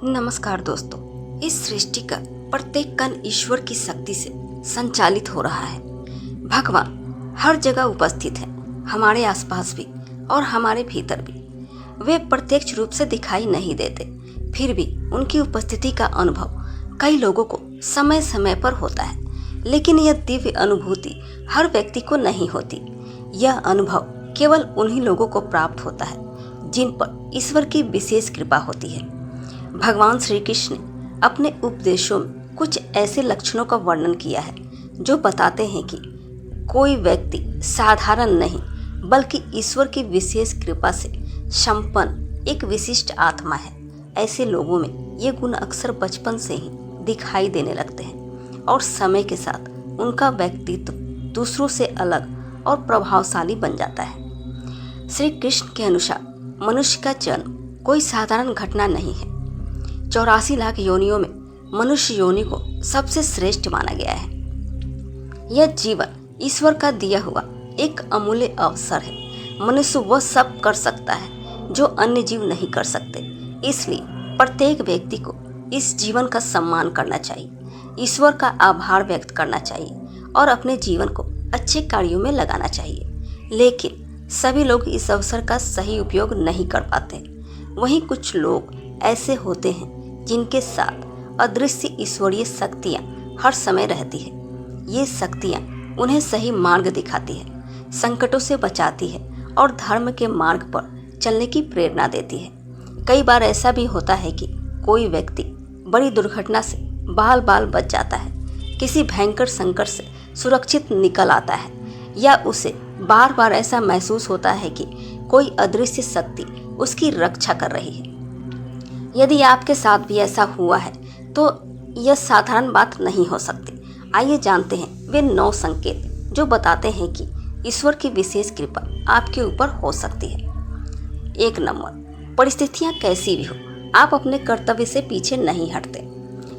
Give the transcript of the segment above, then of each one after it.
नमस्कार दोस्तों। इस सृष्टि का प्रत्येक कण ईश्वर की शक्ति से संचालित हो रहा है। भगवान हर जगह उपस्थित है, हमारे आसपास भी और हमारे भीतर भी। वे प्रत्यक्ष रूप से दिखाई नहीं देते, फिर भी उनकी उपस्थिति का अनुभव कई लोगों को समय समय पर होता है। लेकिन यह दिव्य अनुभूति हर व्यक्ति को नहीं होती। यह अनुभव केवल उन्हीं लोगों को प्राप्त होता है जिन पर ईश्वर की विशेष कृपा होती है। भगवान श्री कृष्ण ने अपने उपदेशों में कुछ ऐसे लक्षणों का वर्णन किया है जो बताते हैं कि कोई व्यक्ति साधारण नहीं बल्कि ईश्वर की विशेष कृपा से संपन्न एक विशिष्ट आत्मा है। ऐसे लोगों में ये गुण अक्सर बचपन से ही दिखाई देने लगते हैं और समय के साथ उनका व्यक्तित्व दूसरों से अलग और प्रभावशाली बन जाता है। श्री कृष्ण के अनुसार मनुष्य का जन्म कोई साधारण घटना नहीं है। 84 लाख योनियों में मनुष्य योनि को सबसे श्रेष्ठ माना गया है। यह जीवन ईश्वर का दिया हुआ एक अमूल्य अवसर है। मनुष्य वह सब कर सकता है जो अन्य जीव नहीं कर सकते। इसलिए प्रत्येक व्यक्ति को इस जीवन का सम्मान करना चाहिए, ईश्वर का आभार व्यक्त करना चाहिए और अपने जीवन को अच्छे कार्यों में लगाना चाहिए। लेकिन सभी लोग इस अवसर का सही उपयोग नहीं कर पाते। वहीं कुछ लोग ऐसे होते हैं जिनके साथ अदृश्य ईश्वरीय शक्तियाँ हर समय रहती है। ये शक्तियाँ उन्हें सही मार्ग दिखाती है, संकटों से बचाती है और धर्म के मार्ग पर चलने की प्रेरणा देती है। कई बार ऐसा भी होता है कि कोई व्यक्ति बड़ी दुर्घटना से बाल बाल बच जाता है, किसी भयंकर संकट से सुरक्षित निकल आता है, या उसे बार बार ऐसा महसूस होता है कि कोई अदृश्य शक्ति उसकी रक्षा कर रही है। यदि आपके साथ भी ऐसा हुआ है तो यह साधारण बात नहीं हो सकती। आइए जानते हैं वे 9 संकेत जो बताते हैं कि ईश्वर की विशेष कृपा आपके ऊपर हो सकती है। 1 नंबर, परिस्थितियां कैसी भी हो, आप अपने कर्तव्य से पीछे नहीं हटते।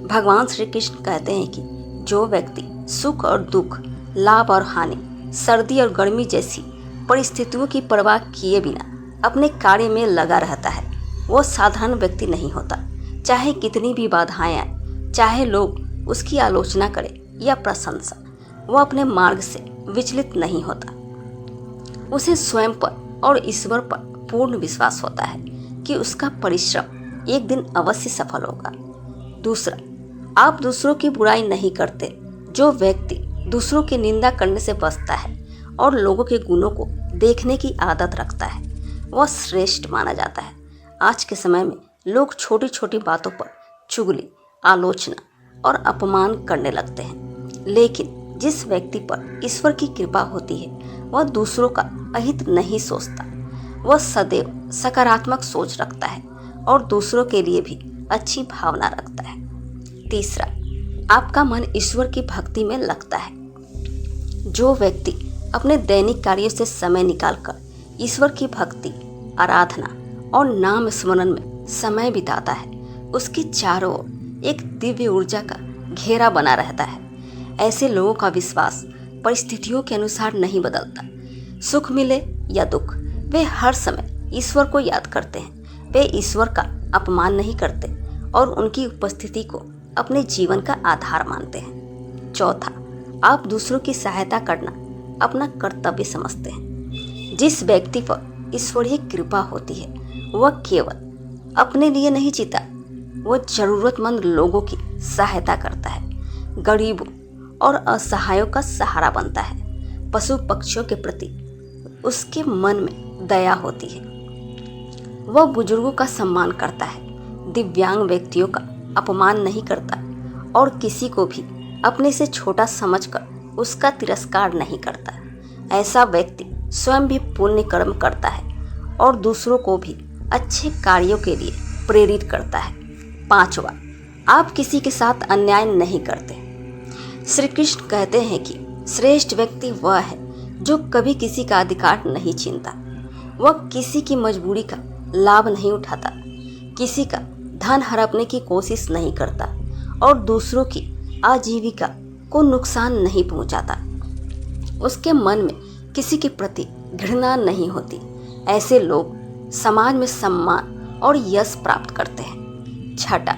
भगवान श्री कृष्ण कहते हैं कि जो व्यक्ति सुख और दुख, लाभ और हानि, सर्दी और गर्मी जैसी परिस्थितियों की परवाह किए बिना अपने कार्य में लगा रहता है, वो साधारण व्यक्ति नहीं होता। चाहे कितनी भी बाधाएं आए, चाहे लोग उसकी आलोचना करें या प्रशंसा, वो अपने मार्ग से विचलित नहीं होता। उसे स्वयं पर और ईश्वर पर पूर्ण विश्वास होता है कि उसका परिश्रम एक दिन अवश्य सफल होगा। दूसरा, आप दूसरों की बुराई नहीं करते। जो व्यक्ति दूसरों की निंदा करने से बचता है और लोगों के गुणों को देखने की आदत रखता है, वह श्रेष्ठ माना जाता है। आज के समय में लोग छोटी छोटी बातों पर चुगली, आलोचना और अपमान करने लगते हैं। लेकिन जिस व्यक्ति पर ईश्वर की कृपा होती है वह दूसरों का अहित नहीं सोचता। वह सदैव सकारात्मक सोच रखता है और दूसरों के लिए भी अच्छी भावना रखता है। तीसरा, आपका मन ईश्वर की भक्ति में लगता है। जो व्यक्ति अपने दैनिक कार्यों से समय निकालकर ईश्वर की भक्ति, आराधना और नाम स्मरण में समय बिताता है, उसके चारों ओर एक दिव्य ऊर्जा का घेरा बना रहता है। ऐसे लोगों का विश्वास परिस्थितियों के अनुसार नहीं बदलता। सुख मिले या दुख, वे हर समय ईश्वर को याद करते हैं। वे ईश्वर का अपमान नहीं करते और उनकी उपस्थिति को अपने जीवन का आधार मानते हैं। चौथा, आप दूसरों की सहायता करना अपना कर्तव्य समझते हैं। जिस व्यक्ति पर ईश्वरीय कृपा होती है वह केवल अपने लिए नहीं जीता, वह जरूरतमंद लोगों की सहायता करता है, गरीबों और असहायों का सहारा बनता है। पशु पक्षियों के प्रति उसके मन में दया होती है। वह बुजुर्गों का सम्मान करता है, दिव्यांग व्यक्तियों का अपमान नहीं करता और किसी को भी अपने से छोटा समझकर उसका तिरस्कार नहीं करता। ऐसा व्यक्ति स्वयं भी पुण्य कर्म करता है और दूसरों को भी अच्छे कार्यों के लिए प्रेरित करता है। 5वां, आप किसी के साथ अन्याय नहीं करते। श्री कृष्ण कहते हैं कि श्रेष्ठ व्यक्ति वह है जो कभी किसी का अधिकार नहीं छीनता। वह किसी की मजबूरी का लाभ नहीं उठाता, किसी का धन हड़पने की कोशिश नहीं करता और दूसरों की आजीविका को नुकसान नहीं पहुंचाता। उसके मन में किसी के प्रति घृणा नहीं होती। ऐसे लोग समाज में सम्मान और यश प्राप्त करते हैं। छठा,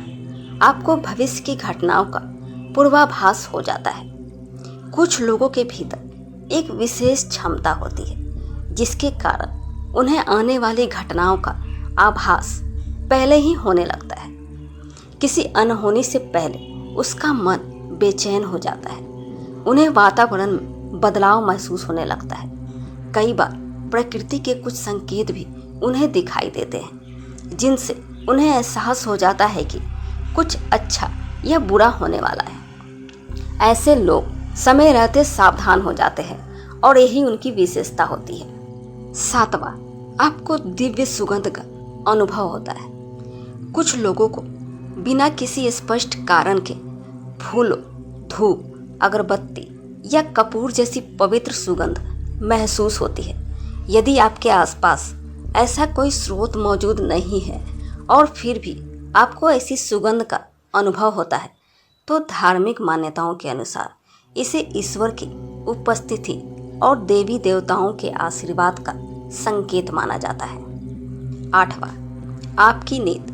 आपको भविष्य की घटनाओं का पूर्वाभास हो जाता है। कुछ लोगों के भीतर एक विशेष क्षमता होती है जिसके कारण उन्हें आने वाली घटनाओं का आभास पहले ही होने लगता है। किसी अनहोनी से पहले उसका मन बेचैन हो जाता है। उन्हें वातावरण में बदलाव महसूस होने लगता है। कई बार प्रकृति के कुछ संकेत भी उन्हें दिखाई देते हैं जिनसे उन्हें एहसास हो जाता है कि कुछ अच्छा या बुरा होने वाला है। ऐसे लोग समय रहते सावधान हो जाते हैं और यही उनकी विशेषता होती है। सातवां, आपको दिव्य सुगंध का अनुभव होता है। कुछ लोगों को बिना किसी स्पष्ट कारण के फूलों, धूप, अगरबत्ती या कपूर जैसी पवित्र सुगंध महसूस होती है। यदि आपके आसपास ऐसा कोई स्रोत मौजूद नहीं है और फिर भी आपको ऐसी सुगंध का अनुभव होता है तो धार्मिक मान्यताओं के अनुसार इसे ईश्वर की उपस्थिति और देवी देवताओं के आशीर्वाद का संकेत माना जाता है। आठवां, आपकी नींद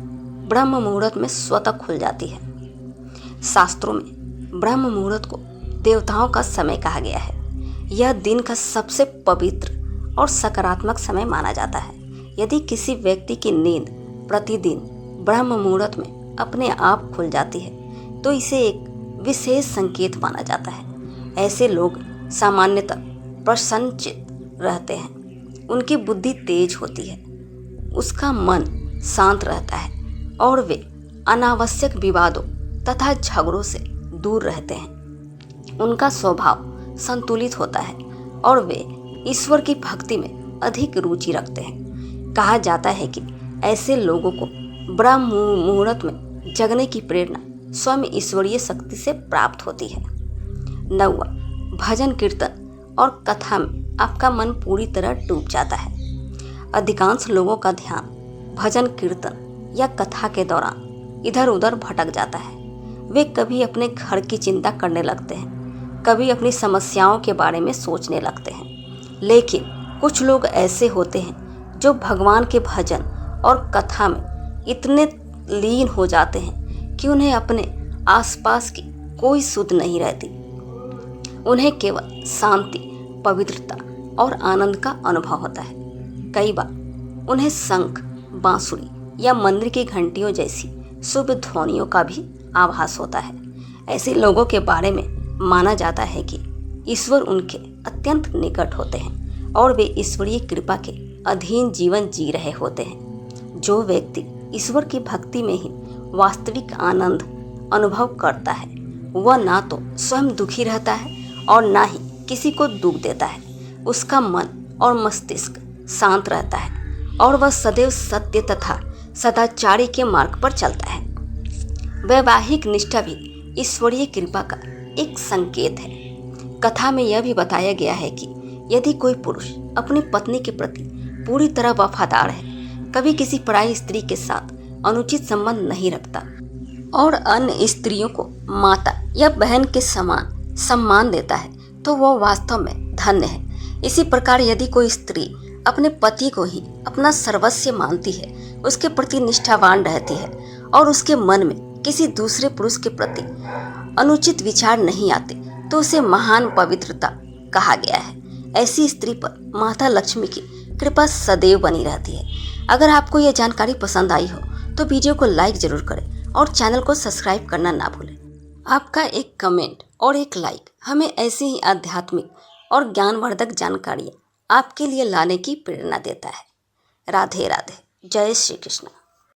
ब्रह्म मुहूर्त में स्वतः खुल जाती है। शास्त्रों में ब्रह्म मुहूर्त को देवताओं का समय कहा गया है। यह दिन का सबसे पवित्र और सकारात्मक समय माना जाता है। यदि किसी व्यक्ति की नींद प्रतिदिन ब्रह्म मुहूर्त में अपने आप खुल जाती है तो इसे एक विशेष संकेत माना जाता है। ऐसे लोग सामान्यतः प्रसन्नचित्त रहते हैं, उनकी बुद्धि तेज होती है, उसका मन शांत रहता है और वे अनावश्यक विवादों तथा झगड़ों से दूर रहते हैं। उनका स्वभाव संतुलित होता है और वे ईश्वर की भक्ति में अधिक रुचि रखते हैं। कहा जाता है कि ऐसे लोगों को ब्रह्म मुहूर्त में जगने की प्रेरणा स्वयं ईश्वरीय शक्ति से प्राप्त होती है। 9वां, भजन कीर्तन और कथा में आपका मन पूरी तरह डूब जाता है। अधिकांश लोगों का ध्यान भजन कीर्तन या कथा के दौरान इधर उधर भटक जाता है। वे कभी अपने घर की चिंता करने लगते हैं, कभी अपनी समस्याओं के बारे में सोचने लगते हैं। लेकिन कुछ लोग ऐसे होते हैं जो भगवान के भजन और कथा में इतने लीन हो जाते हैं कि उन्हें अपने आसपास की कोई सुध नहीं रहती। उन्हें केवल शांति, पवित्रता और आनंद का अनुभव होता है। कई बार उन्हें शंख, बांसुरी या मंदिर की घंटियों जैसी शुभ ध्वनियों का भी आभास होता है। ऐसे लोगों के बारे में माना जाता है कि ईश्वर उनके अत्यंत निकट होते हैं और वे ईश्वरीय कृपा के अधीन जीवन जी रहे होते हैं। जो व्यक्ति ईश्वर की भक्ति में ही वास्तविक आनंद अनुभव करता है वह ना तो स्वयं दुखी रहता है और ना ही किसी को दुख देता है। उसका मन और मस्तिष्क शांत रहता है और वह सदैव सत्य तथा सदाचारी के मार्ग पर चलता है। वैवाहिक निष्ठा भी ईश्वरीय कृपा का एक संकेत है। कथा में यह भी बताया गया है कि यदि कोई पुरुष अपनी पत्नी के प्रति पूरी तरह वफादार है, कभी किसी पराई स्त्री के साथ अनुचित संबंध नहीं रखता और अन्य स्त्रियों को माता या बहन के समान सम्मान देता है, तो वह वास्तव में धन्य है। इसी प्रकार यदि कोई स्त्री अपने पति को ही अपना सर्वस्व मानती है, उसके प्रति निष्ठावान रहती है और उसके मन में किसी दूसरे पुरुष के प्रति अनुचित विचार नहीं आते, तो उसे महान पवित्रता कहा गया है। ऐसी स्त्री पर माता लक्ष्मी की कृपा सदैव बनी रहती है। अगर आपको यह जानकारी पसंद आई हो तो वीडियो को लाइक जरूर करें और चैनल को सब्सक्राइब करना ना भूलें। आपका एक कमेंट और एक लाइक हमें ऐसी ही आध्यात्मिक और ज्ञानवर्धक जानकारियाँ आपके लिए लाने की प्रेरणा देता है। राधे राधे। जय श्री कृष्ण।